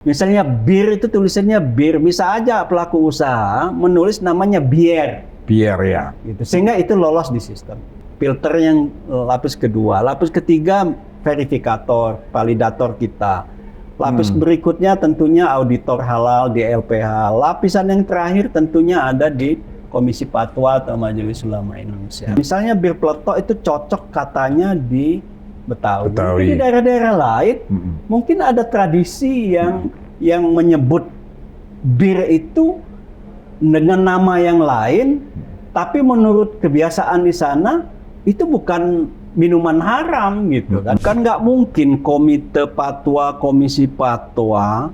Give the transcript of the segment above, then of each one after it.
Misalnya bir itu tulisannya bir, bisa aja pelaku usaha menulis namanya bier. Biar ya. Gitu. Sehingga itu lolos di sistem. Filter yang lapis kedua. Lapis ketiga verifikator, validator kita. Lapis berikutnya tentunya auditor halal di LPH. Lapisan yang terakhir tentunya ada di Komisi Fatwa atau Majelis Ulama Indonesia. Misalnya bir peletok itu cocok katanya di Betawi. Tapi di daerah-daerah lain mungkin ada tradisi yang menyebut bir itu dengan nama yang lain, tapi menurut kebiasaan di sana itu bukan minuman haram gitu kan. Kan nggak mungkin komite fatwa, komisi fatwa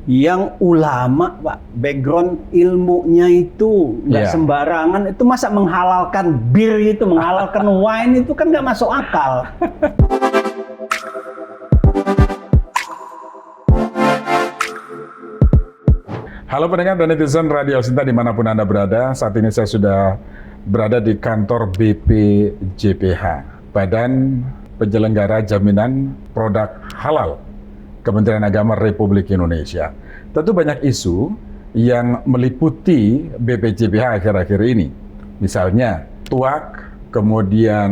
yang ulama, Pak, background ilmunya itu nggak sembarangan, itu masa menghalalkan bir itu, menghalalkan wine itu kan nggak masuk akal. Halo pendengar dan netizen Radio Sinta dimanapun Anda berada, saat ini saya sudah berada di kantor BPJPH, Badan Penyelenggara Jaminan Produk Halal, Kementerian Agama Republik Indonesia. Tentu banyak isu yang meliputi BPJPH akhir-akhir ini. Misalnya tuak, kemudian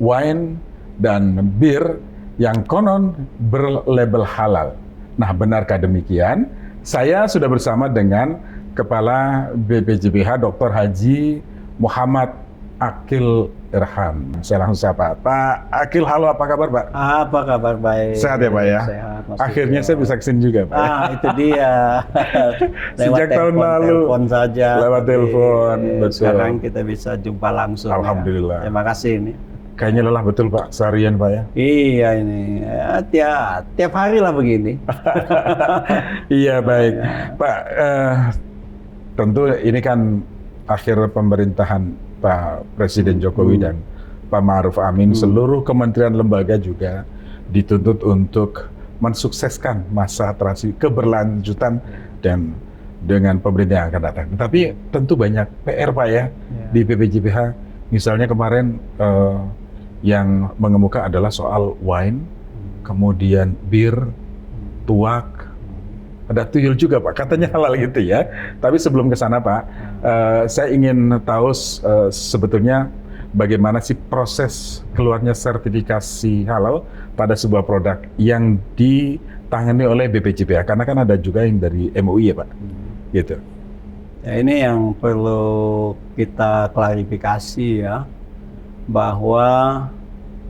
wine, dan bir yang konon berlabel halal. Nah, benarkah demikian? Saya sudah bersama dengan Kepala BPJPH Dr. Haji Muhammad Akil Irham. Saya langsung sapa. Pak Akil, halo, apa kabar Pak? Apa kabar, baik? Sehat ya Pak ya? Sehat. Akhirnya saya bisa kesini juga Pak. Itu dia. Sejak tahun lalu. Telepon saja. Lewat telepon, betul. Sekarang kita bisa jumpa langsung. Alhamdulillah. Ya. Terima kasih ini. Kayaknya lelah betul Pak, seharian Pak ya? Iya ini, ya, tiap hari lah begini. Iya baik. Pak, tentu ini kan akhir pemerintahan Pak Presiden Jokowi dan Pak Ma'ruf Amin, seluruh kementerian lembaga juga dituntut untuk mensukseskan masa transisi keberlanjutan dan dengan pemerintah yang akan datang. Tapi tentu banyak PR Pak ya di BPJPH. Misalnya kemarin yang mengemuka adalah soal wine, kemudian bir, tuak, ada tuyul juga Pak, katanya halal gitu ya. Tapi sebelum ke sana Pak, saya ingin tahu sebetulnya bagaimana sih proses keluarnya sertifikasi halal pada sebuah produk yang ditangani oleh BPJPH, karena kan ada juga yang dari MUI ya Pak, gitu. Ya, ini yang perlu kita klarifikasi ya, bahwa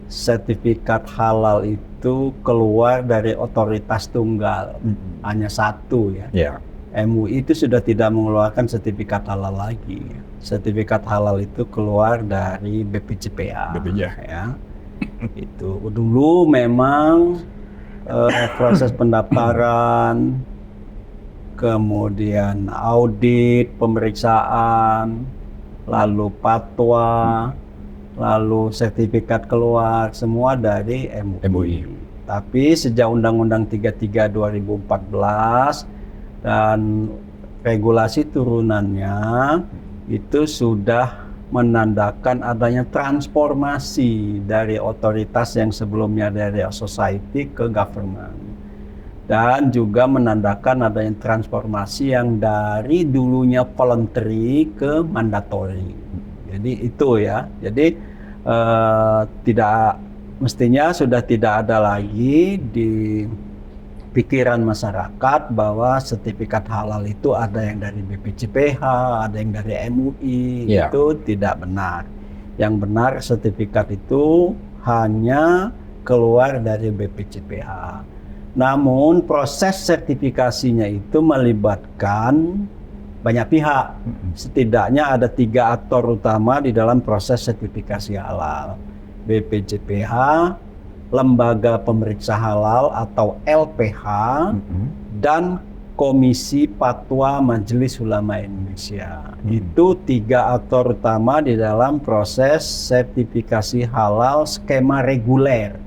sertifikat halal itu keluar dari otoritas tunggal, hanya satu ya. MUI itu sudah tidak mengeluarkan sertifikat halal lagi. Sertifikat halal itu keluar dari BPJPH. Ya. Itu dulu memang proses pendaftaran, kemudian audit, pemeriksaan, lalu fatwa, lalu sertifikat keluar, semua dari MUI. Tapi sejak Undang-Undang 33 2014 dan regulasi turunannya itu sudah menandakan adanya transformasi dari otoritas yang sebelumnya dari society ke government. Dan juga menandakan adanya transformasi yang dari dulunya voluntary ke mandatory. Jadi itu ya, jadi tidak mestinya sudah tidak ada lagi di pikiran masyarakat bahwa sertifikat halal itu ada yang dari BPJPH, ada yang dari MUI, itu tidak benar. Yang benar sertifikat itu hanya keluar dari BPJPH. Namun proses sertifikasinya itu melibatkan banyak pihak. Setidaknya ada 3 aktor utama di dalam proses sertifikasi halal. BPJPH, Lembaga Pemeriksa Halal atau LPH, dan Komisi Fatwa Majelis Ulama Indonesia. Itu 3 aktor utama di dalam proses sertifikasi halal skema reguler.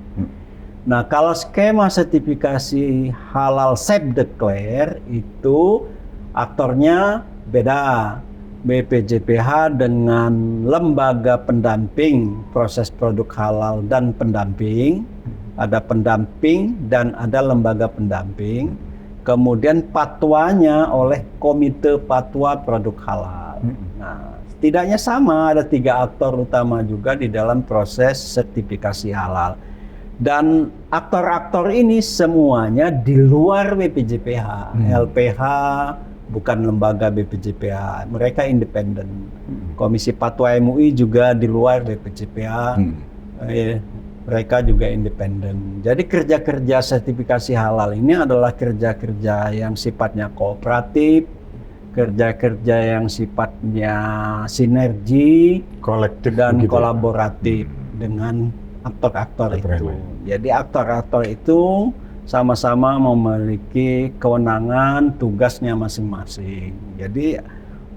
Nah, kalau skema sertifikasi halal self-declare itu aktornya beda. BPJPH dengan lembaga pendamping proses produk halal dan pendamping. Ada pendamping dan ada lembaga pendamping. kemudian fatwanya oleh Komite Fatwa Produk Halal. Nah, setidaknya sama, ada 3 aktor utama juga di dalam proses sertifikasi halal. Dan aktor-aktor ini semuanya di luar BPJPH. LPH bukan lembaga BPJPH, mereka independen. Komisi Fatwa MUI juga di luar BPJPH, mereka juga independen. Jadi kerja-kerja sertifikasi halal ini adalah kerja-kerja yang sifatnya kooperatif, kerja-kerja yang sifatnya sinergi, kolektif dan begitu ya? kolaboratif dengan aktor-aktor Aktor yang itu. lain. Jadi aktor-aktor itu sama-sama memiliki kewenangan, tugasnya masing-masing. Jadi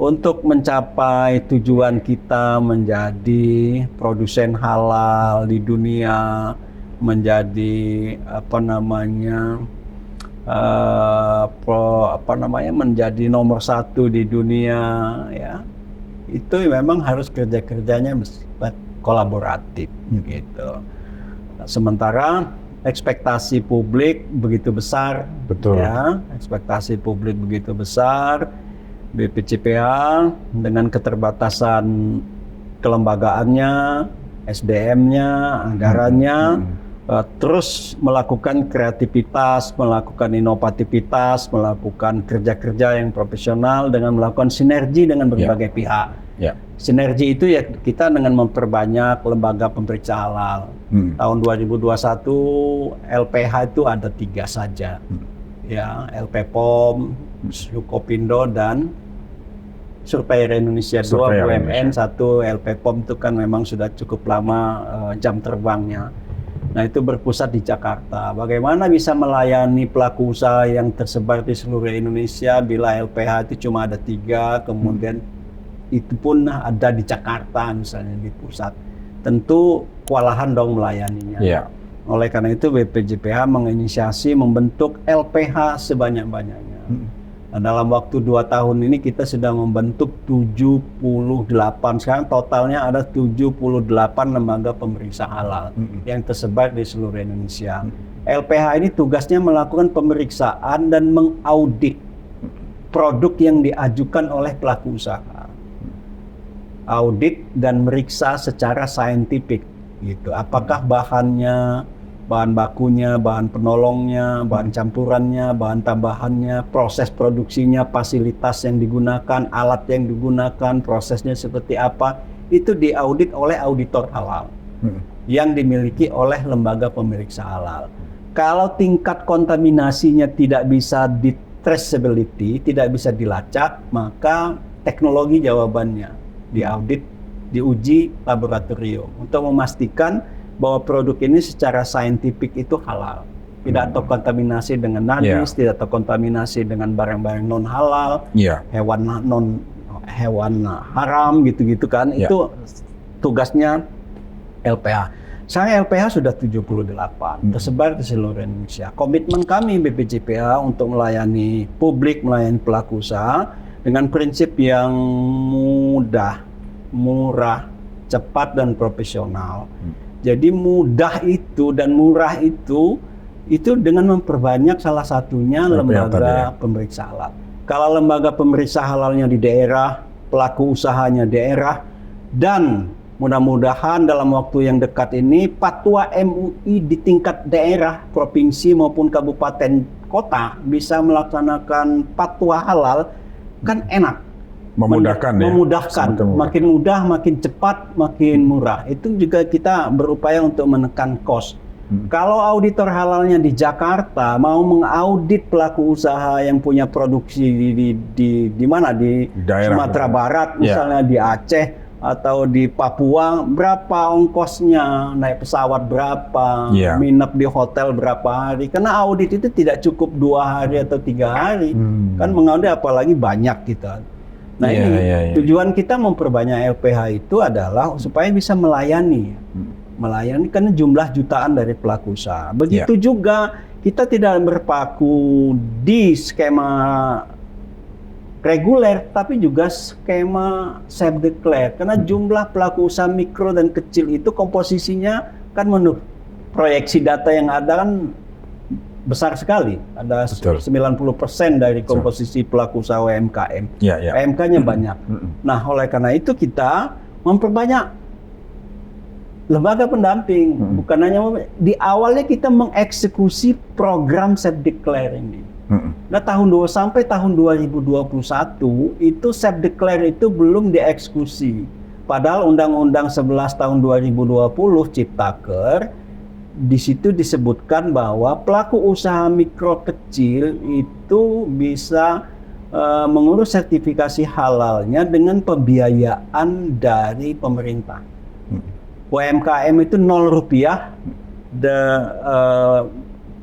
untuk mencapai tujuan kita menjadi produsen halal di dunia, menjadi menjadi nomor 1 di dunia, ya itu memang harus kerja-kerjanya bersifat kolaboratif gitu. Sementara ekspektasi publik begitu besar, Betul. ya, ekspektasi publik begitu besar, BPJPH dengan keterbatasan kelembagaannya, SDM-nya, anggarannya, terus melakukan kreativitas, melakukan inovativitas, melakukan kerja-kerja yang profesional dengan melakukan sinergi dengan berbagai pihak. Ya. Sinergi itu ya kita dengan memperbanyak lembaga pemeriksa halal. Tahun 2021 LPH itu ada 3 saja, ya, LPPOM, Yukopindo, dan Surveyor Indonesia 2, BUMN 1. LPPOM itu kan memang sudah cukup lama jam terbangnya. Nah, itu berpusat di Jakarta. Bagaimana bisa melayani pelaku usaha yang tersebar di seluruh Indonesia bila LPH itu cuma ada 3, kemudian itu pun ada di Jakarta misalnya di pusat. Tentu kewalahan dong melayaninya. Yeah. Oleh karena itu BPJPH menginisiasi membentuk LPH sebanyak-banyaknya. Nah, dalam waktu 2 tahun ini kita sudah membentuk 78, sekarang totalnya ada 78 lembaga pemeriksa halal yang tersebar di seluruh Indonesia. LPH ini tugasnya melakukan pemeriksaan dan mengaudit produk yang diajukan oleh pelaku usaha. Audit dan meriksa secara saintifik gitu. Apakah bahannya, bahan bakunya, bahan penolongnya, bahan campurannya, bahan tambahannya, proses produksinya, fasilitas yang digunakan, alat yang digunakan, prosesnya seperti apa, itu diaudit oleh auditor halal yang dimiliki oleh lembaga pemeriksa halal. Kalau tingkat kontaminasinya tidak bisa di traceability, tidak bisa dilacak, maka teknologi jawabannya diaudit, diuji laboratorium untuk memastikan bahwa produk ini secara saintifik itu halal, tidak terkontaminasi dengan najis, tidak terkontaminasi dengan barang-barang non halal, hewan haram gitu-gitu kan. Itu tugasnya LPH. Saya LPH sudah 78, tersebar di seluruh Indonesia. Komitmen kami BPJPH untuk melayani publik, melayani pelaku usaha dengan prinsip yang mudah, murah, cepat, dan profesional. Jadi mudah itu dan murah itu dengan memperbanyak salah satunya lembaga pemeriksa halal. Kalau lembaga pemeriksa halalnya di daerah, pelaku usahanya daerah, dan mudah-mudahan dalam waktu yang dekat ini fatwa MUI di tingkat daerah, provinsi maupun kabupaten kota bisa melaksanakan fatwa halal, kan enak. Memudahkan ya? Memudahkan, makin mudah, makin cepat, makin murah. Itu juga kita berupaya untuk menekan cost. Kalau auditor halalnya di Jakarta mau mengaudit pelaku usaha yang punya produksi di mana, di daerah, Sumatera Barat misalnya, di Aceh atau di Papua, berapa ongkosnya, naik pesawat berapa, nginep di hotel berapa hari, karena audit itu tidak cukup 2 hari atau 3 hari, kan mengaudit apalagi banyak kita. Nah tujuan kita memperbanyak LPH itu adalah supaya bisa melayani karena jumlah jutaan dari pelaku usaha. Begitu juga kita tidak berpaku di skema reguler, tapi juga skema self-declare. Karena jumlah pelaku usaha mikro dan kecil itu komposisinya kan menurut proyeksi data yang ada kan besar sekali. Ada Betul. 90% dari komposisi pelaku usaha UMKM. Ya, ya. UMK-nya banyak. Nah, oleh karena itu kita memperbanyak lembaga pendamping. Bukan hanya di awalnya kita mengeksekusi program self declare ini. Nah, sampai tahun 2021 itu self declare itu belum dieksekusi. Padahal Undang-Undang 11 tahun 2020 Ciptaker di situ disebutkan bahwa pelaku usaha mikro kecil itu bisa mengurus sertifikasi halalnya dengan pembiayaan dari pemerintah. UMKM itu 0 rupiah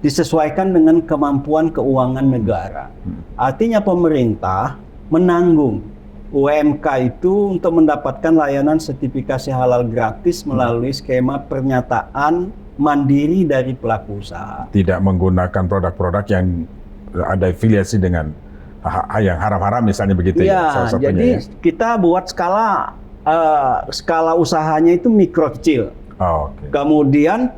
disesuaikan dengan kemampuan keuangan negara. Artinya pemerintah menanggung UMK itu untuk mendapatkan layanan sertifikasi halal gratis melalui skema pernyataan mandiri dari pelaku usaha. Tidak menggunakan produk-produk yang ada afiliasi dengan yang haram-haram misalnya begitu ya. Salah satunya, jadi kita buat skala usahanya itu mikro kecil. Kemudian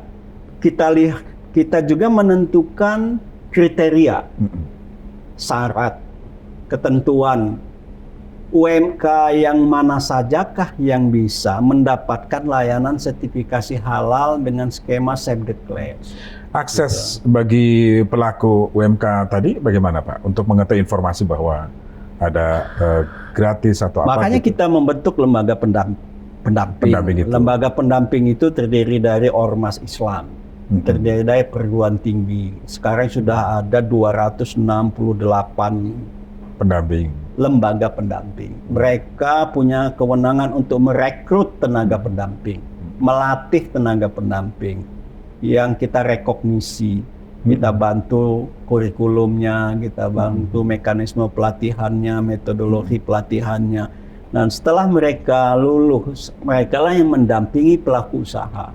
kita juga menentukan kriteria, syarat, ketentuan UMK yang mana sajakah yang bisa mendapatkan layanan sertifikasi halal dengan skema self declare. Akses bagi pelaku UMK tadi bagaimana Pak untuk mengetahui informasi bahwa ada gratis atau apa? Makanya kita membentuk lembaga pendamping. Lembaga pendamping itu terdiri dari ormas Islam, terdiri dari perguruan tinggi. Sekarang sudah ada 268 lembaga pendamping. Mereka punya kewenangan untuk merekrut tenaga pendamping, melatih tenaga pendamping yang kita rekognisi. Kita bantu kurikulumnya, kita bantu mekanisme pelatihannya, metodologi pelatihannya. Dan setelah mereka lulus, mereka lah yang mendampingi pelaku usaha.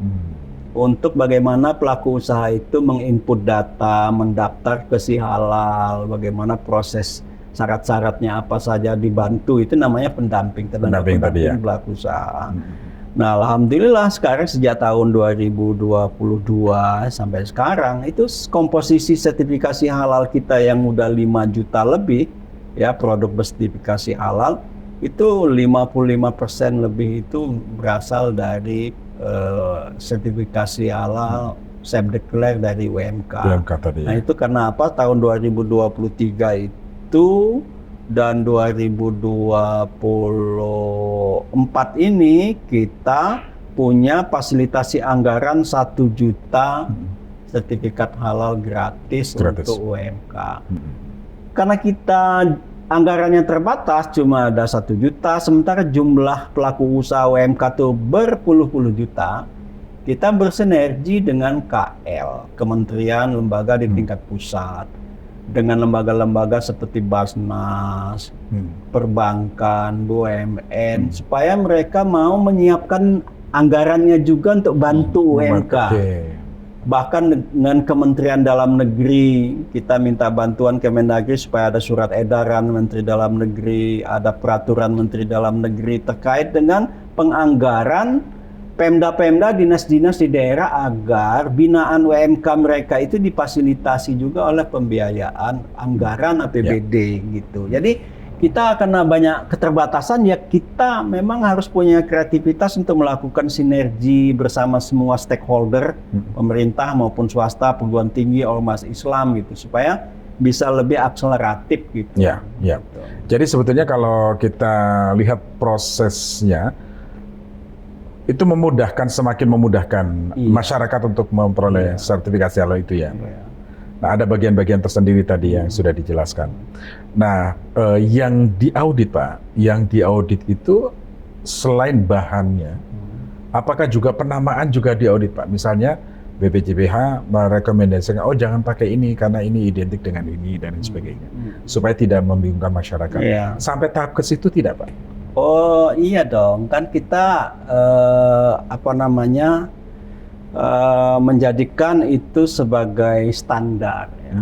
Untuk bagaimana pelaku usaha itu menginput data, mendaftar ke Si Halal, bagaimana proses syarat-syaratnya apa saja dibantu, itu namanya pendamping tadi ya. Pelaku usaha. Nah, alhamdulillah sekarang sejak tahun 2022 sampai sekarang itu komposisi sertifikasi halal kita yang udah 5 juta lebih ya produk bersertifikasi halal itu 55% lebih itu berasal dari sertifikasi halal self declare dari UMK. Tadi, nah, itu karena apa? Tahun 2023 itu dan 2024 ini kita punya fasilitasi anggaran 1 juta sertifikat halal gratis. Untuk UMK. Karena kita anggarannya terbatas cuma ada 1 juta, sementara jumlah pelaku usaha UMK itu berpuluh-puluh juta, kita bersinergi dengan KL, kementerian lembaga di tingkat pusat, dengan lembaga-lembaga seperti Basnas, perbankan, BUMN, supaya mereka mau menyiapkan anggarannya juga untuk bantu UMK. Bahkan dengan Kementerian Dalam Negeri, kita minta bantuan Kemendagri supaya ada surat edaran Menteri Dalam Negeri, ada peraturan Menteri Dalam Negeri terkait dengan penganggaran Pemda-pemda, dinas-dinas di daerah agar binaan UMK mereka itu difasilitasi juga oleh pembiayaan anggaran APBD gitu. Jadi kita karena banyak keterbatasan ya kita memang harus punya kreativitas untuk melakukan sinergi bersama semua stakeholder, pemerintah maupun swasta, perguruan tinggi, ormas Islam gitu supaya bisa lebih akseleratif gitu. Ya. Jadi sebetulnya kalau kita lihat prosesnya itu semakin memudahkan masyarakat untuk memperoleh sertifikasi halal itu ya. Nah, ada bagian-bagian tersendiri tadi yang sudah dijelaskan. Nah, yang diaudit Pak, itu selain bahannya, apakah juga penamaan juga diaudit Pak? Misalnya BPJPH merekomendasikan, jangan pakai ini karena ini identik dengan ini dan sebagainya, supaya tidak membingungkan masyarakat. Sampai tahap ke situ tidak Pak? Oh iya dong, kan kita menjadikan itu sebagai standar, ya.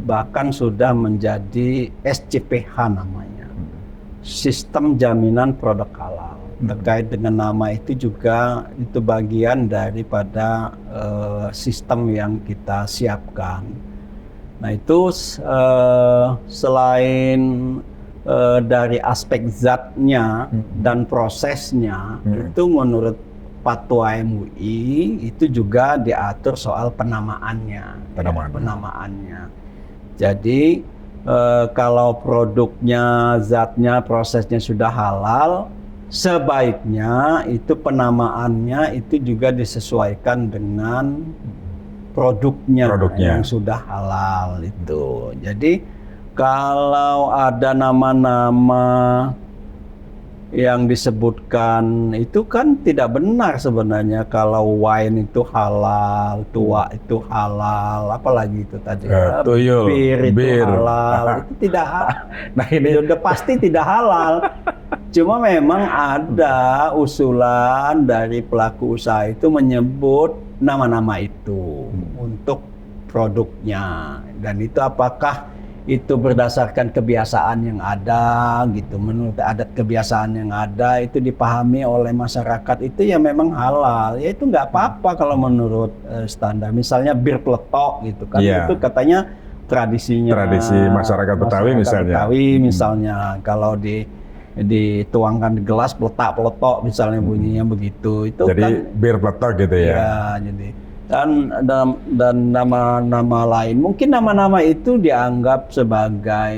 Bahkan sudah menjadi SCPH namanya, Sistem Jaminan Produk Halal. Terkait dengan nama itu juga itu bagian daripada sistem yang kita siapkan. Nah itu selain dari aspek zatnya dan prosesnya, itu menurut Fatwa MUI itu juga diatur soal penamaannya. Penamaannya. Jadi kalau produknya, zatnya, prosesnya sudah halal, sebaiknya itu penamaannya itu juga disesuaikan dengan produknya yang sudah halal itu. Jadi kalau ada nama-nama yang disebutkan itu kan tidak benar sebenarnya. Kalau wine itu halal, tua itu halal, apalagi itu tadi tuyul, bir itu halal, itu tidak halal. Nah ini udah pasti tidak halal. Cuma memang ada usulan dari pelaku usaha itu menyebut nama-nama itu untuk produknya, dan itu apakah itu berdasarkan kebiasaan yang ada gitu, menurut adat kebiasaan yang ada itu dipahami oleh masyarakat itu ya memang halal, ya itu nggak apa-apa kalau menurut standar. Misalnya bir peletok gitu kan, itu katanya tradisi masyarakat Betawi misalnya kalau dituangkan di gelas peletak-peletok misalnya bunyinya begitu, itu jadi kan bir peletok gitu ya. Ya jadi dan nama-nama lain, mungkin nama-nama itu dianggap sebagai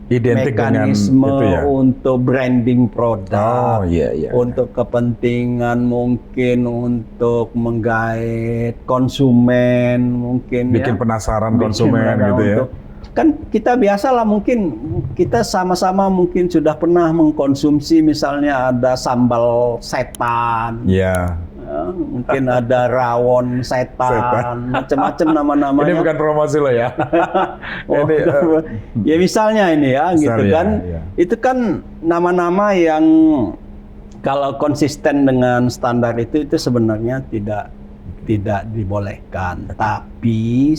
identik mekanisme dengan itu ya? Untuk branding produk, untuk kepentingan mungkin untuk menggait konsumen, mungkin bikin penasaran konsumen gitu ya. Kan kita biasalah, mungkin kita sama-sama mungkin sudah pernah mengkonsumsi misalnya ada sambal setan. Mungkin ada rawon setan, macam-macam nama-namanya. Ini bukan promosi loh ya. Ya misalnya ini ya, gitu kan. Itu kan nama-nama yang kalau konsisten dengan standar itu sebenarnya tidak dibolehkan, tapi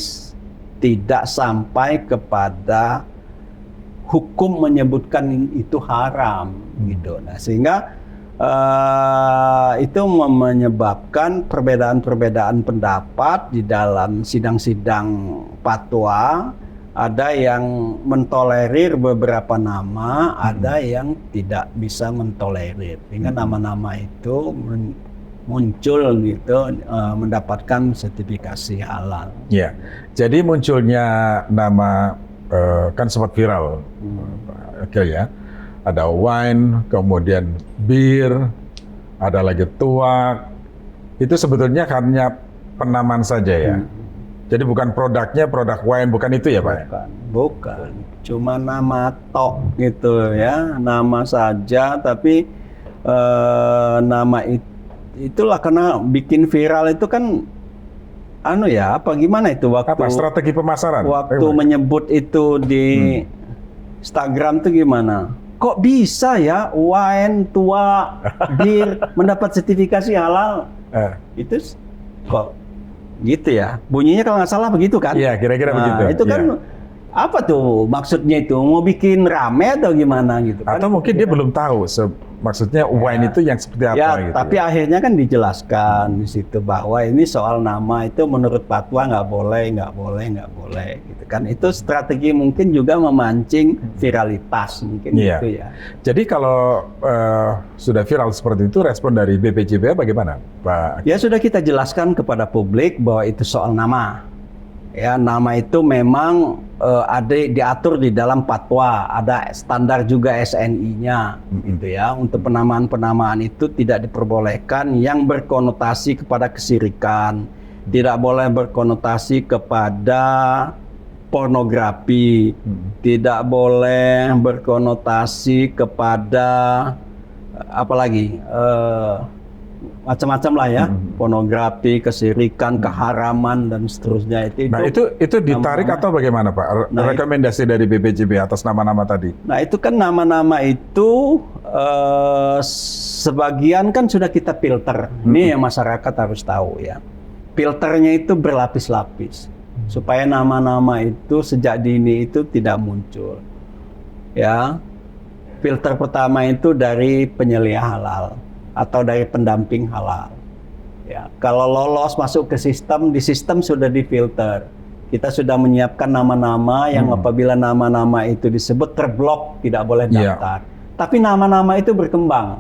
tidak sampai kepada hukum menyebutkan itu haram gitu. Nah, sehingga itu menyebabkan perbedaan-perbedaan pendapat di dalam sidang-sidang fatwa. Ada yang mentolerir beberapa nama, ada yang tidak bisa mentolerir. Sehingga nama-nama itu muncul gitu, mendapatkan sertifikasi halal. Ya, jadi munculnya nama kan sempat viral, ya. Ada wine, kemudian bir, ada lagi tuak. Itu sebetulnya hanya penamaan saja ya. Jadi bukan produknya, produk wine, bukan itu ya Pak? Bukan. Cuma nama tok gitu ya, nama saja. Tapi nama itulah karena bikin viral itu kan, gimana itu waktu? Apa strategi pemasaran? Waktu menyebut itu di Instagram tuh gimana? Kok bisa ya wine, tua, bir mendapat sertifikasi halal? Itu kok gitu ya? Bunyinya kalau nggak salah begitu kan? Iya, kira-kira begitu. Itu kan apa tuh maksudnya itu? Mau bikin rame atau gimana gitu kan? Atau mungkin dia belum tahu maksudnya wine itu yang seperti apa gitu. Tapi akhirnya kan dijelaskan di situ bahwa ini soal nama itu menurut fatwa nggak boleh gitu kan. Itu strategi mungkin juga memancing viralitas mungkin gitu ya. Jadi kalau sudah viral seperti itu, respon dari BPJPH bagaimana, Pak? Ya sudah kita jelaskan kepada publik bahwa itu soal nama. Ya, nama itu memang ada diatur di dalam fatwa, ada standar juga SNI-nya, gitu ya. Untuk penamaan-penamaan itu tidak diperbolehkan yang berkonotasi kepada kesyirikan, tidak boleh berkonotasi kepada pornografi, tidak boleh berkonotasi kepada apalagi macam-macam lah ya, pornografi, kesyirikan, keharaman dan seterusnya itu. Nah itu ditarik atau bagaimana Pak? Rekomendasi dari BPJP atas nama-nama tadi. Nah itu kan nama-nama itu sebagian kan sudah kita filter. Ini yang masyarakat harus tahu ya. Filternya itu berlapis-lapis supaya nama-nama itu sejak dini itu tidak muncul. Ya, filter pertama itu dari penyelia halal atau dari pendamping halal. Ya, kalau lolos masuk ke sistem, di sistem sudah difilter. Kita sudah menyiapkan nama-nama yang apabila nama-nama itu disebut terblok, tidak boleh daftar. Tapi nama-nama itu berkembang,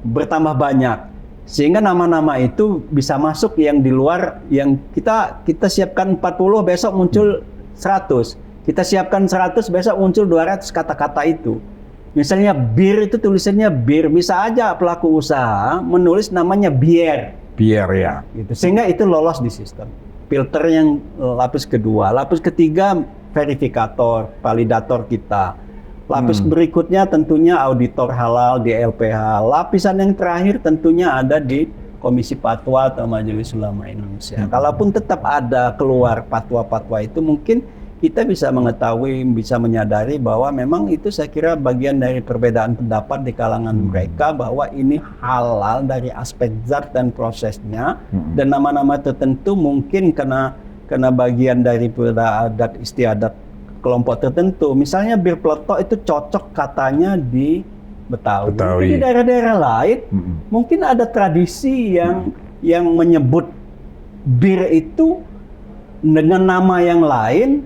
bertambah banyak. Sehingga nama-nama itu bisa masuk yang di luar, yang kita siapkan 40, besok muncul 100. Kita siapkan 100, besok muncul 200 kata-kata itu. Misalnya bir itu tulisannya bir, bisa aja pelaku usaha menulis namanya bier. Bier ya. Gitu. Sehingga itu lolos di sistem. Filter yang lapis kedua. Lapis ketiga verifikator, validator kita. Lapis berikutnya tentunya auditor halal di LPH. Lapisan yang terakhir tentunya ada di Komisi Fatwa atau Majelis Ulama Indonesia. Kalaupun tetap ada keluar fatwa-fatwa itu, mungkin kita bisa mengetahui, bisa menyadari bahwa memang itu saya kira bagian dari perbedaan pendapat di kalangan mereka bahwa ini halal dari aspek zat dan prosesnya, dan nama-nama tertentu mungkin kena bagian dari adat istiadat kelompok tertentu. Misalnya bir peletok itu cocok katanya di Betawi. Tapi di daerah-daerah lain mungkin ada tradisi yang menyebut bir itu dengan nama yang lain,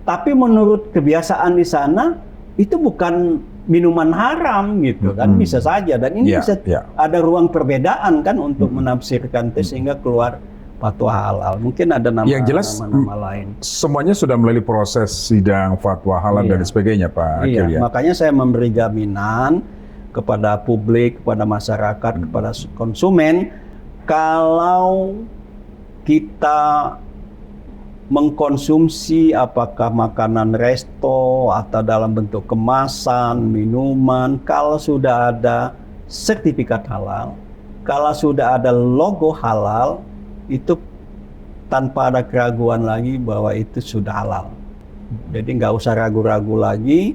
tapi menurut kebiasaan di sana itu bukan minuman haram gitu kan, bisa saja, dan ini bisa ada ruang perbedaan kan untuk menafsirkan itu sehingga keluar fatwa halal. Mungkin ada nama, yang jelas nama lain. Semuanya sudah melalui proses sidang fatwa halal dan sebagainya, Pak Akil, ya. Makanya saya memberi jaminan kepada publik, kepada masyarakat, kepada konsumen, kalau kita mengkonsumsi apakah makanan resto atau dalam bentuk kemasan, minuman, kalau sudah ada sertifikat halal, kalau sudah ada logo halal, itu tanpa ada keraguan lagi bahwa itu sudah halal. Jadi nggak usah ragu-ragu lagi,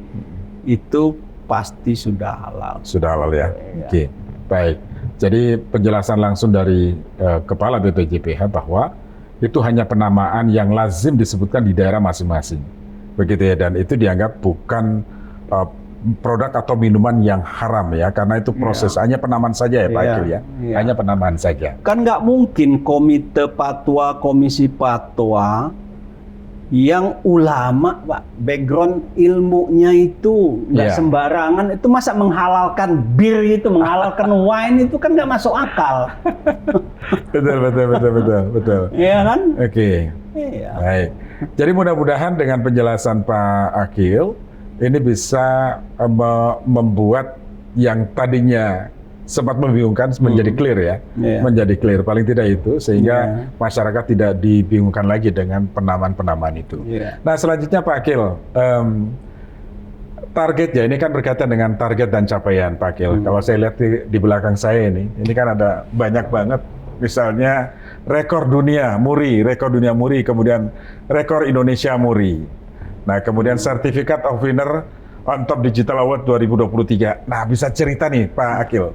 itu pasti sudah halal. Sudah halal ya? Oke, baik. Jadi penjelasan langsung dari Kepala BPJPH bahwa itu hanya penamaan yang lazim disebutkan di daerah masing-masing, begitu ya, dan itu dianggap bukan produk atau minuman yang haram ya, karena itu proses hanya penamaan saja ya Pak Akil ya, hanya penamaan saja. Kan nggak mungkin komite fatwa, komisi fatwa yang ulama, Pak, background ilmunya itu nggak sembarangan, itu masa menghalalkan bir itu, menghalalkan wine itu kan nggak masuk akal. Betul. Iya kan? Oke. Iya. Baik. Jadi mudah-mudahan dengan penjelasan Pak Akil ini bisa membuat yang tadinya sempat membingungkan menjadi clear ya, menjadi clear paling tidak itu, sehingga masyarakat tidak dibingungkan lagi dengan penamaan-penamaan itu. Nah selanjutnya Pak Akil, target ya, ini kan berkaitan dengan target dan capaian Pak Akil. Kalau saya lihat di belakang saya ini kan ada banyak banget, misalnya rekor dunia muri, kemudian rekor Indonesia muri. Nah kemudian Certificate of Winner on Top Digital Award 2023. Nah bisa cerita nih Pak Akil.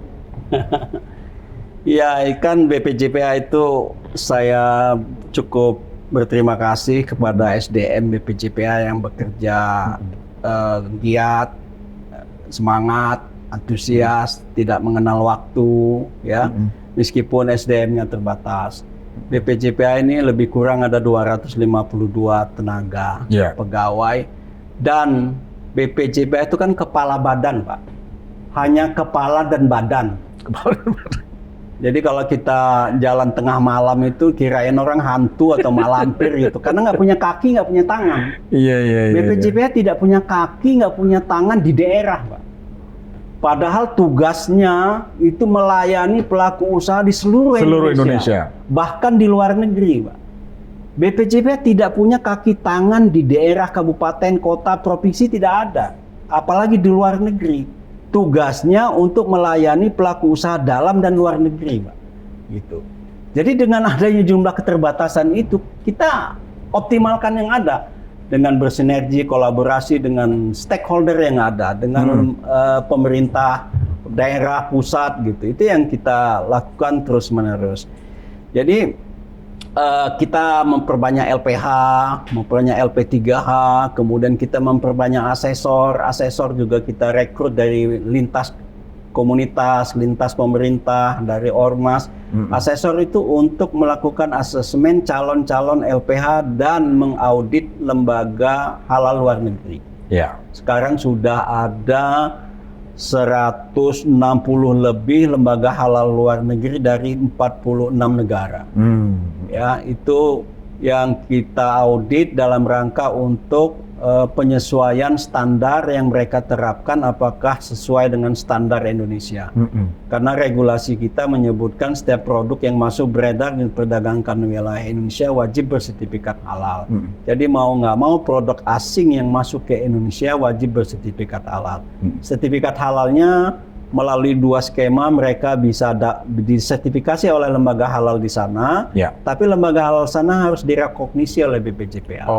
Ya, kan BPJPH itu saya cukup berterima kasih kepada SDM BPJPH yang bekerja giat, semangat, antusias, tidak mengenal waktu, ya. Meskipun SDM-nya terbatas. BPJPH ini lebih kurang ada 252 tenaga pegawai, dan BPJPH itu kan kepala badan, Pak. Hanya kepala dan badan. Jadi kalau kita jalan tengah malam itu kirain orang hantu atau malampir gitu, karena nggak punya kaki, nggak punya tangan. BPJPH tidak punya kaki, nggak punya tangan di daerah, Pak. Padahal tugasnya itu melayani pelaku usaha di seluruh Indonesia, bahkan di luar negeri, Pak. BPJPH tidak punya kaki tangan di daerah, kabupaten, kota, provinsi, tidak ada, apalagi di luar negeri. Tugasnya untuk melayani pelaku usaha dalam dan luar negeri, Pak. Gitu. Jadi dengan adanya jumlah keterbatasan itu, kita optimalkan yang ada dengan bersinergi, kolaborasi dengan stakeholder yang ada, dengan pemerintah daerah, pusat, gitu. Itu yang kita lakukan terus-menerus. Jadi kita memperbanyak LPH, memperbanyak LP3H, kemudian kita memperbanyak asesor juga kita rekrut dari lintas komunitas, lintas pemerintah, dari ormas. Asesor itu untuk melakukan asesmen calon-calon LPH dan mengaudit lembaga halal luar negeri. Ya. Sekarang sudah ada 160 lebih lembaga halal luar negeri dari 46 negara. Ya, itu yang kita audit dalam rangka untuk penyesuaian standar yang mereka terapkan apakah sesuai dengan standar Indonesia. Karena regulasi kita menyebutkan setiap produk yang masuk beredar dan diperdagangkan di wilayah Indonesia wajib bersertifikat halal. Jadi mau nggak mau produk asing yang masuk ke Indonesia wajib bersertifikat halal. Sertifikat halalnya melalui 2 skema, mereka bisa disertifikasi oleh lembaga halal di sana, tapi lembaga halal sana harus direkognisi oleh BPJPH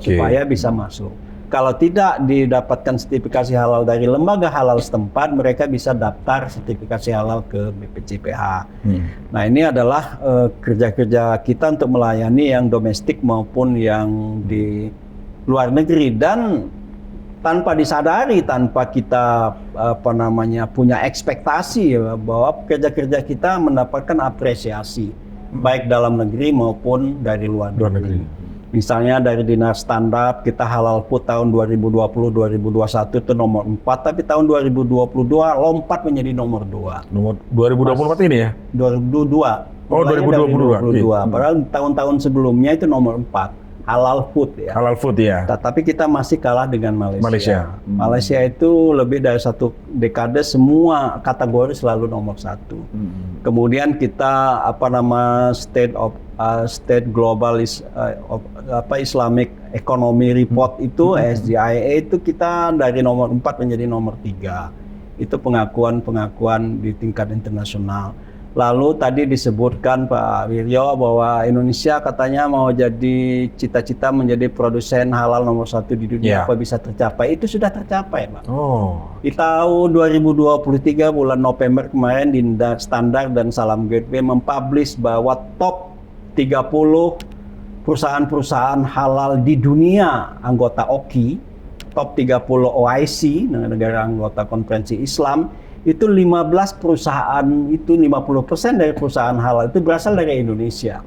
supaya bisa masuk. Kalau tidak didapatkan sertifikasi halal dari lembaga halal setempat, mereka bisa daftar sertifikasi halal ke BPJPH. Nah, ini adalah kerja-kerja kita untuk melayani yang domestik maupun yang di luar negeri, dan tanpa disadari, tanpa kita punya ekspektasi bahwa kerja-kerja kita mendapatkan apresiasi baik dalam negeri maupun dari luar negeri. Misalnya dari Dinas Standar kita halal food tahun 2020-2021 itu nomor 4, tapi tahun 2022 lompat menjadi nomor 2. Nomor 2024 ini ya? 2022. Oh, 2022. Padahal tahun-tahun sebelumnya itu nomor 4. Halal food ya. Halal food ya. Tapi kita masih kalah dengan Malaysia. Malaysia. Malaysia itu lebih dari 1 dekade semua kategori selalu nomor 1. Kemudian kita State Global Islamic Economy Report itu SGIA itu kita dari nomor 4 menjadi nomor 3. Itu pengakuan di tingkat internasional. Lalu tadi disebutkan Pak Wiryo bahwa Indonesia katanya mau jadi cita-cita menjadi produsen halal nomor 1 di dunia. Apa bisa tercapai? Itu sudah tercapai, Pak. Di tahun 2023 bulan November kemarin Dinas Standar dan Salam Gateway mempublish bahwa top 30 perusahaan-perusahaan halal di dunia anggota OKI, top 30 OIC, negara anggota Konferensi Islam, itu 15 perusahaan, itu 50% dari perusahaan halal itu berasal dari Indonesia.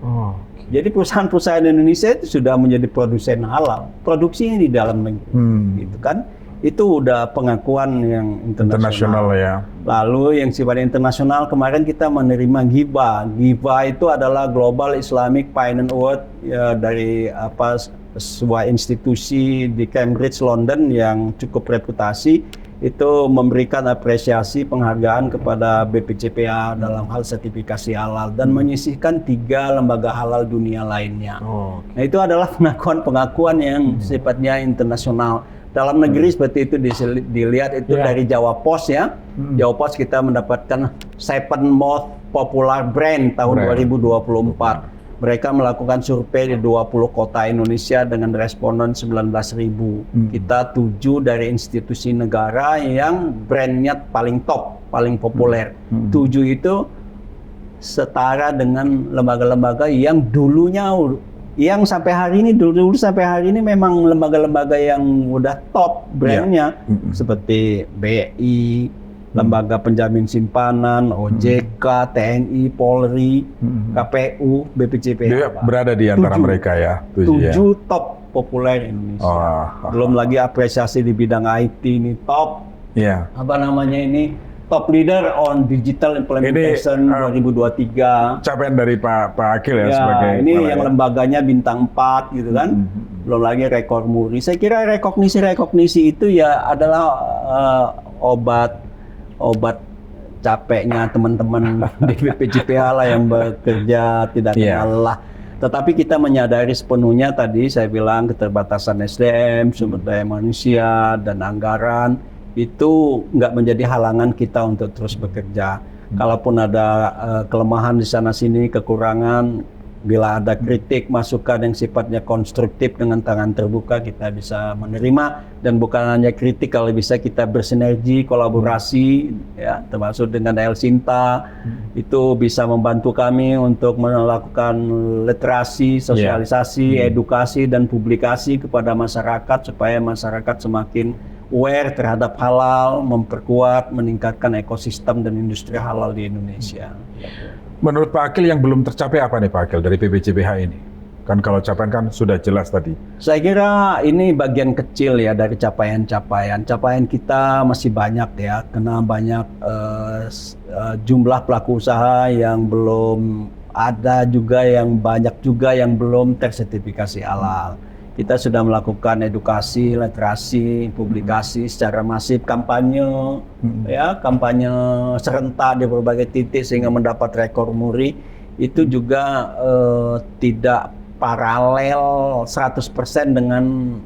Jadi perusahaan-perusahaan Indonesia itu sudah menjadi produsen halal, produksinya di dalam negeri, gitu kan? Itu udah pengakuan yang internasional ya. Lalu yang sifatnya internasional, kemarin kita menerima GIBA. GIBA itu adalah Global Islamic Finance Award ya, dari sebuah institusi di Cambridge, London yang cukup reputasi. Itu memberikan apresiasi penghargaan kepada BPJPH dalam hal sertifikasi halal dan menyisihkan 3 lembaga halal dunia lainnya. Nah, itu adalah pengakuan yang sifatnya internasional. Dalam negeri seperti itu dilihat itu dari Jawa Post ya. Jawa Post kita mendapatkan 7 most popular brand tahun 2024. Mereka melakukan survei di 20 kota Indonesia dengan responden 19.000. Kita 7 dari institusi negara yang brandnya paling top, paling populer. 7 itu setara dengan lembaga-lembaga yang dulunya, yang sampai hari ini memang lembaga-lembaga yang udah top brandnya, seperti BI, Lembaga Penjamin Simpanan, OJK, TNI, Polri, KPU, BPJPH. Dia berada di antara mereka ya. 7 top populer Indonesia. Belum lagi apresiasi di bidang IT ini top. Top leader on digital implementation ini, 2023. Capaian dari Pak Akil ya sebagai ini yang lembaganya bintang 4 gitu kan. Belum lagi rekor muri. Saya kira rekognisi itu ya adalah obat capeknya teman-teman di BPJPH lah yang bekerja tidak kenal lelah. Tetapi kita menyadari sepenuhnya tadi saya bilang keterbatasan SDM, sumber daya manusia dan anggaran itu nggak menjadi halangan kita untuk terus bekerja. Kalaupun ada kelemahan di sana sini, kekurangan, bila ada kritik, masukan yang sifatnya konstruktif dengan tangan terbuka kita bisa menerima, dan bukan hanya kritik, kalau bisa kita bersinergi, kolaborasi ya, termasuk dengan Elsinta itu bisa membantu kami untuk melakukan literasi, sosialisasi, edukasi dan publikasi kepada masyarakat supaya masyarakat semakin aware terhadap halal, memperkuat, meningkatkan ekosistem dan industri halal di Indonesia. Menurut Pak Akil yang belum tercapai apa nih Pak Akil dari BPJPH ini? Kan kalau capaian kan sudah jelas tadi. Saya kira ini bagian kecil ya dari capaian-capaian. Capaian kita masih banyak ya, karena banyak jumlah pelaku usaha yang belum ada, juga yang banyak juga yang belum tersertifikasi halal. Kita sudah melakukan edukasi, literasi, publikasi secara masif, kampanye, ya kampanye serentak di berbagai titik sehingga mendapat rekor muri. Itu juga tidak paralel 100% dengan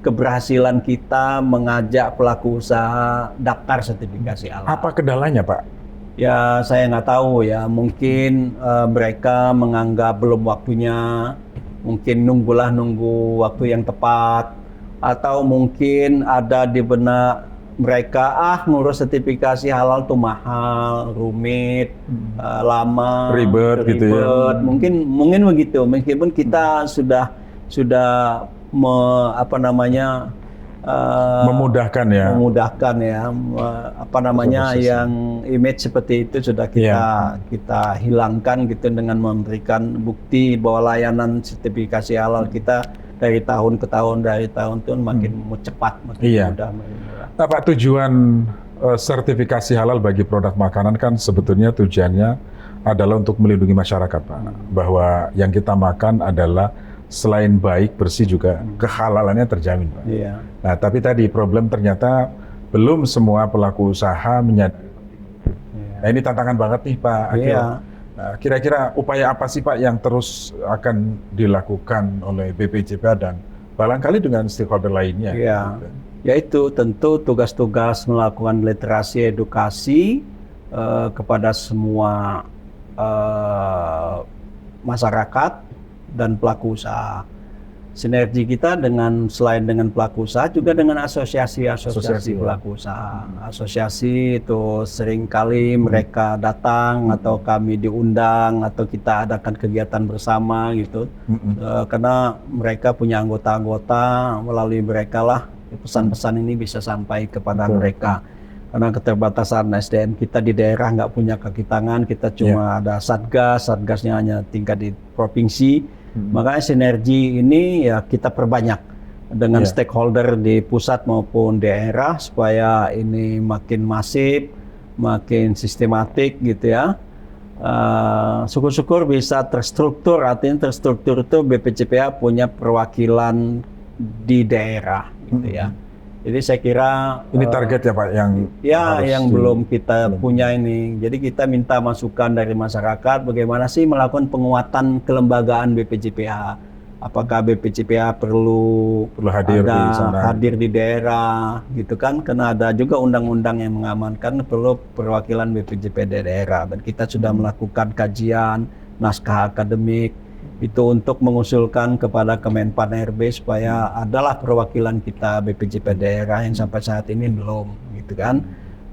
keberhasilan kita mengajak pelaku usaha daftar sertifikasi halal. Apa kendalanya Pak? Ya saya nggak tahu ya, mungkin mereka menganggap belum waktunya, mungkin nunggu waktu yang tepat, atau mungkin ada di benak mereka ngurus sertifikasi halal tuh mahal, rumit, lama, ribet gitu ya. Mungkin begitu. Meskipun kita sudah memudahkan ya. Memudahkan ya, yang image seperti itu sudah kita hilangkan gitu dengan memberikan bukti bahwa layanan sertifikasi halal kita dari tahun ke tahun itu makin cepat, makin mudah. Nah Pak, tujuan sertifikasi halal bagi produk makanan kan sebetulnya tujuannya adalah untuk melindungi masyarakat Pak, bahwa yang kita makan adalah selain baik, bersih juga kehalalannya terjamin Pak. Iya. Nah tapi tadi problem ternyata belum semua pelaku usaha menyadari. Nah ini tantangan banget nih Pak Akil. Iya. Nah, kira-kira upaya apa sih Pak yang terus akan dilakukan oleh BPJPH dan barangkali dengan stakeholder lainnya? Iya. Yaitu tentu tugas-tugas melakukan literasi edukasi kepada semua masyarakat dan pelaku usaha. Sinergi kita selain dengan pelaku usaha juga dengan asosiasi pelaku usaha. Asosiasi itu seringkali mereka datang atau kami diundang atau kita adakan kegiatan bersama gitu. Karena mereka punya anggota-anggota, melalui mereka lah pesan-pesan ini bisa sampai kepada mereka. Karena keterbatasan SDM kita di daerah nggak punya kaki tangan, kita cuma ada satgasnya hanya tingkat di provinsi. Makanya sinergi ini ya kita perbanyak dengan stakeholder di pusat maupun daerah supaya ini makin masif, makin sistematik gitu ya. Syukur-syukur bisa terstruktur, artinya terstruktur itu BPJPH punya perwakilan di daerah gitu ya. Jadi saya kira ini target ya Pak yang belum kita punya ini. Jadi kita minta masukan dari masyarakat bagaimana sih melakukan penguatan kelembagaan BPJPH. Apakah BPJPH perlu hadir di daerah gitu kan? Karena ada juga undang-undang yang mengamankan perlu perwakilan BPJPH di daerah, dan kita sudah melakukan kajian naskah akademik itu untuk mengusulkan kepada Kemenpan RB supaya adalah perwakilan kita BPJPH daerah yang sampai saat ini belum gitu kan.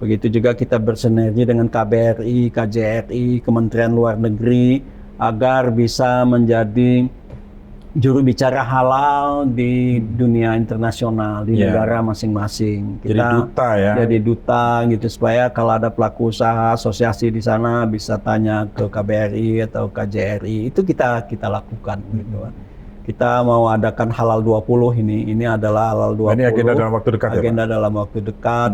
Begitu juga kita bersinergi dengan KBRI, KJRI, Kementerian Luar Negeri agar bisa menjadi juru bicara halal di dunia internasional, di negara masing-masing. Kita jadi duta ya. Jadi duta gitu supaya kalau ada pelaku usaha asosiasi di sana bisa tanya ke KBRI atau KJRI. Itu kita lakukan gitu. Kita mau adakan halal 20 ini adalah halal 20. Ini agenda dalam waktu dekat agenda dalam waktu dekat.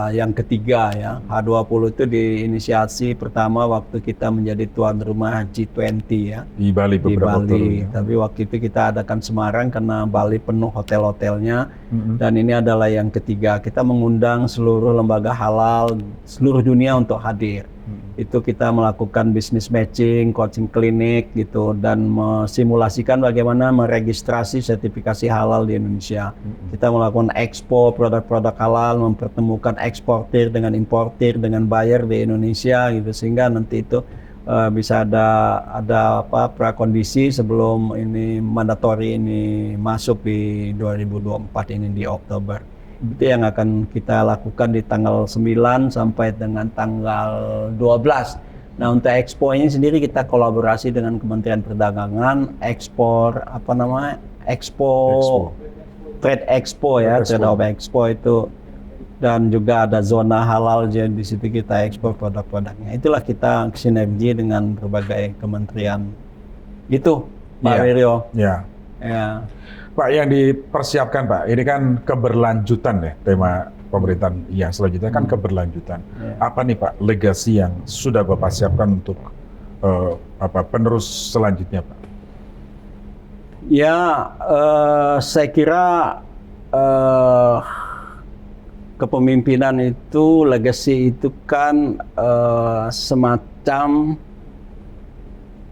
Yang ketiga ya, H20 itu diinisiasi pertama waktu kita menjadi tuan rumah G20 ya. Di Bali beberapa waktu. Tapi waktu itu kita adakan Semarang karena Bali penuh hotel-hotelnya. Dan ini adalah yang ketiga, kita mengundang seluruh lembaga halal seluruh dunia untuk hadir. Itu kita melakukan business matching, coaching klinik gitu, dan mensimulasikan bagaimana meregistrasi sertifikasi halal di Indonesia. Kita melakukan ekspor produk-produk halal, mempertemukan eksportir dengan importir dengan buyer di Indonesia gitu, sehingga nanti itu bisa ada prakondisi sebelum ini mandatori ini masuk di 2024 ini di Oktober. Itu yang akan kita lakukan di tanggal 9 sampai dengan tanggal 12. Nah, untuk Expo ini sendiri kita kolaborasi dengan Kementerian Perdagangan, Expo Trade Expo ya, Trade Trade Expo itu, dan juga ada zona halal, jadi di situ kita ekspor produk-produknya. Itulah kita sinergi dengan berbagai kementerian. Itu, Pak Wiryo. Ya. Ya. Pak, yang dipersiapkan Pak, ini kan keberlanjutan ya, tema pemerintahan yang selanjutnya kan keberlanjutan. Apa nih Pak legasi yang sudah Bapak siapkan untuk penerus selanjutnya Pak? Ya, saya kira kepemimpinan itu, legacy itu kan semacam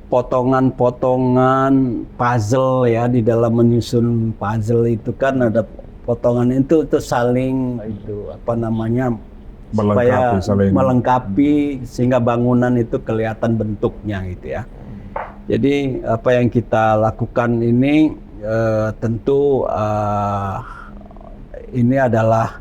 potongan-potongan puzzle ya. Di dalam menyusun puzzle itu kan ada potongan itu saling melengkapi sehingga bangunan itu kelihatan bentuknya gitu ya. Jadi apa yang kita lakukan ini tentu ini adalah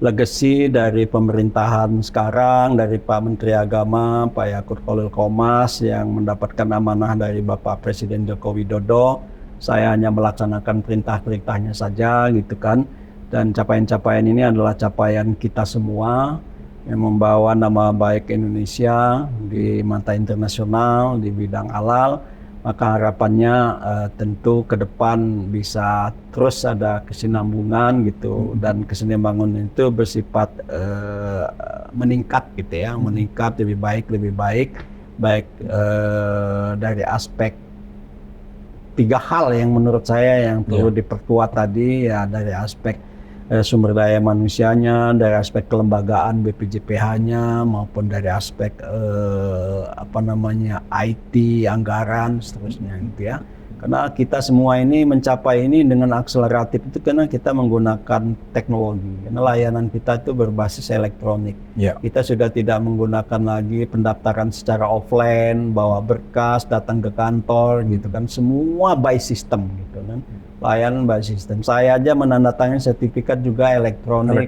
legacy dari pemerintahan sekarang, dari Pak Menteri Agama, Pak Yakut Khalil Qomas yang mendapatkan amanah dari Bapak Presiden Joko Widodo. Saya hanya melaksanakan perintah-perintahnya saja gitu kan. Dan capaian-capaian ini adalah capaian kita semua yang membawa nama baik Indonesia di mata internasional di bidang halal. Maka harapannya tentu ke depan bisa terus ada kesinambungan gitu, dan kesinambungan itu bersifat meningkat gitu ya, meningkat lebih baik dari aspek 3 hal yang menurut saya yang perlu diperkuat tadi ya, dari aspek sumber daya manusianya, dari aspek kelembagaan BPJPH-nya, maupun dari aspek IT, anggaran, seterusnya gitu ya. Karena kita semua ini mencapai ini dengan akseleratif itu karena kita menggunakan teknologi. Karena layanan kita itu berbasis elektronik. Kita sudah tidak menggunakan lagi pendaftaran secara offline, bawa berkas, datang ke kantor gitu kan. Semua by system gitu kan. Layanan by system. Saya aja menandatangani sertifikat juga elektronik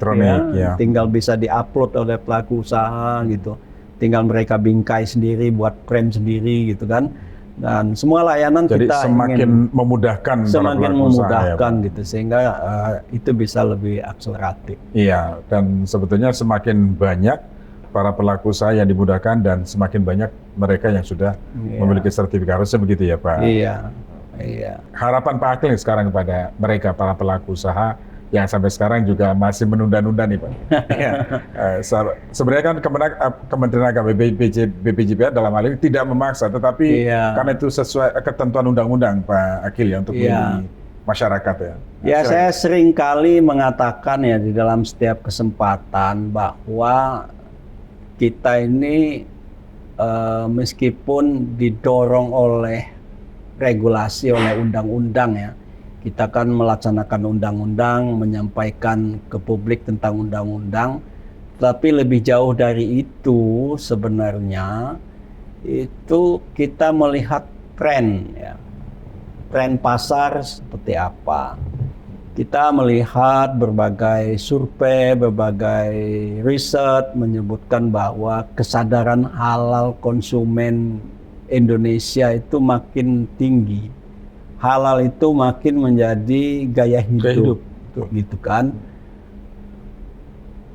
ya. Tinggal bisa diupload oleh pelaku usaha gitu. Tinggal mereka bingkai sendiri, buat frame sendiri gitu kan. Dan semua layanan jadi kita semakin memudahkan gitu, sehingga itu bisa lebih akseleratif. Iya, dan sebetulnya semakin banyak para pelaku usaha yang dimudahkan dan semakin banyak mereka yang sudah memiliki sertifikat. Harusnya begitu ya Pak? Iya. Harapan Pak Akil sekarang kepada mereka para pelaku usaha yang sampai sekarang juga masih menunda-nunda nih Pak. Sebenarnya kan Kementerian Agama BPJPH dalam hal ini tidak memaksa, tetapi karena itu sesuai ketentuan undang-undang Pak Akil ya, untuk melindungi masyarakat ya. Ya, saya sering kali mengatakan ya di dalam setiap kesempatan bahwa kita ini meskipun didorong oleh regulasi, oleh undang-undang ya, kita kan melaksanakan undang-undang, menyampaikan ke publik tentang undang-undang, tapi lebih jauh dari itu sebenarnya itu kita melihat tren ya, tren pasar seperti apa. Kita melihat berbagai survei, berbagai riset menyebutkan bahwa kesadaran halal konsumen Indonesia itu makin tinggi. Halal itu makin menjadi gaya hidup. Gitu kan.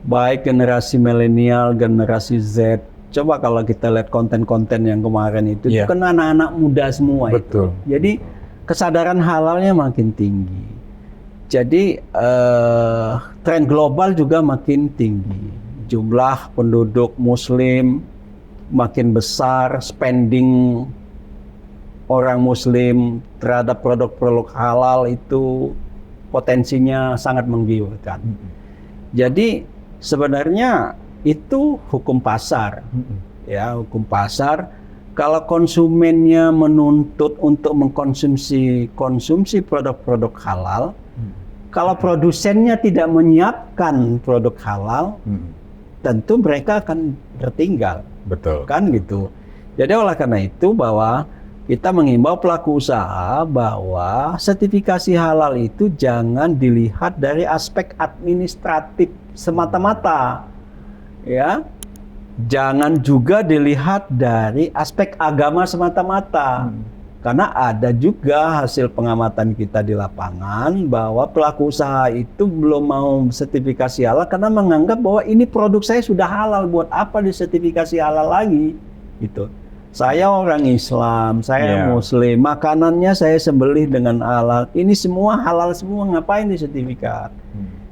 Baik generasi milenial, generasi Z. Coba kalau kita lihat konten-konten yang kemarin itu kan anak-anak muda semua. Betul. Itu. Jadi kesadaran halalnya makin tinggi. Jadi tren global juga makin tinggi. Jumlah penduduk Muslim makin besar, spending orang Muslim terhadap produk-produk halal itu potensinya sangat menggiurkan. Jadi sebenarnya itu hukum pasar, ya, hukum pasar. Kalau konsumennya menuntut untuk mengkonsumsi produk-produk halal, kalau produsennya tidak menyiapkan produk halal, tentu mereka akan tertinggal. Betul. Kan gitu. Jadi oleh karena itu bahwa kita mengimbau pelaku usaha bahwa sertifikasi halal itu jangan dilihat dari aspek administratif semata-mata. Ya. Jangan juga dilihat dari aspek agama semata-mata. Karena ada juga hasil pengamatan kita di lapangan bahwa pelaku usaha itu belum mau sertifikasi halal karena menganggap bahwa ini produk saya sudah halal, buat apa disertifikasi halal lagi gitu. Saya orang Islam, saya Muslim, makanannya saya sembelih dengan halal. Ini semua halal semua, ngapain disertifikat?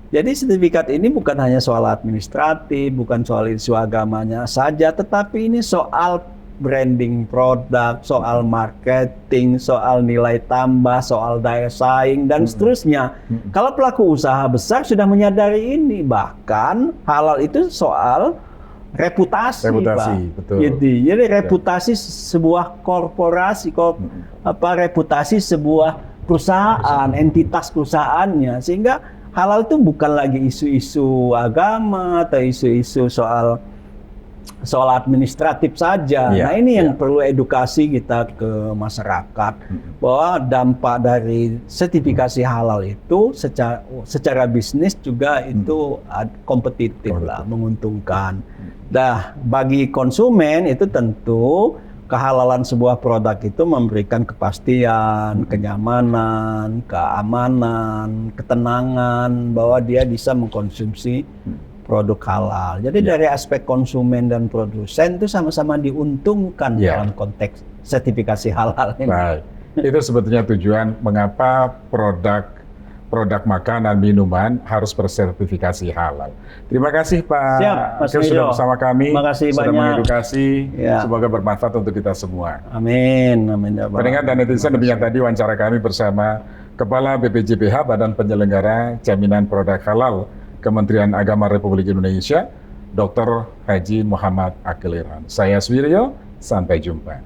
Jadi sertifikat ini bukan hanya soal administratif, bukan soal isu agamanya saja, tetapi ini soal branding produk, soal marketing, soal nilai tambah, soal daya saing, dan seterusnya. Kalau pelaku usaha besar sudah menyadari ini, bahkan halal itu soal reputasi, Pak. Betul. Jadi reputasi sebuah korporasi, reputasi sebuah perusahaan, entitas perusahaannya, sehingga halal itu bukan lagi isu-isu agama atau isu-isu soal administratif saja. Nah ini yang perlu edukasi kita ke masyarakat bahwa dampak dari sertifikasi halal itu secara bisnis juga itu kompetitif lah, menguntungkan. Nah bagi konsumen itu tentu kehalalan sebuah produk itu memberikan kepastian, kenyamanan, keamanan, ketenangan bahwa dia bisa mengkonsumsi produk halal. Jadi dari aspek konsumen dan produsen itu sama-sama diuntungkan dalam konteks sertifikasi halal ini. Baik. Itu sebetulnya tujuan mengapa produk makanan minuman harus bersertifikasi halal. Terima kasih Pak Akil sudah bersama kami. Terima kasih sudah banyak. Mengedukasi. Semoga bermanfaat untuk kita semua. Amin. Amin. Pendengar dan netizen, demikian tadi wawancara kami bersama Kepala BPJPH Badan Penyelenggara Jaminan Produk Halal Kementerian Agama Republik Indonesia, Dr. Haji Muhammad Akil Irhan. Saya Suwiryo, sampai jumpa.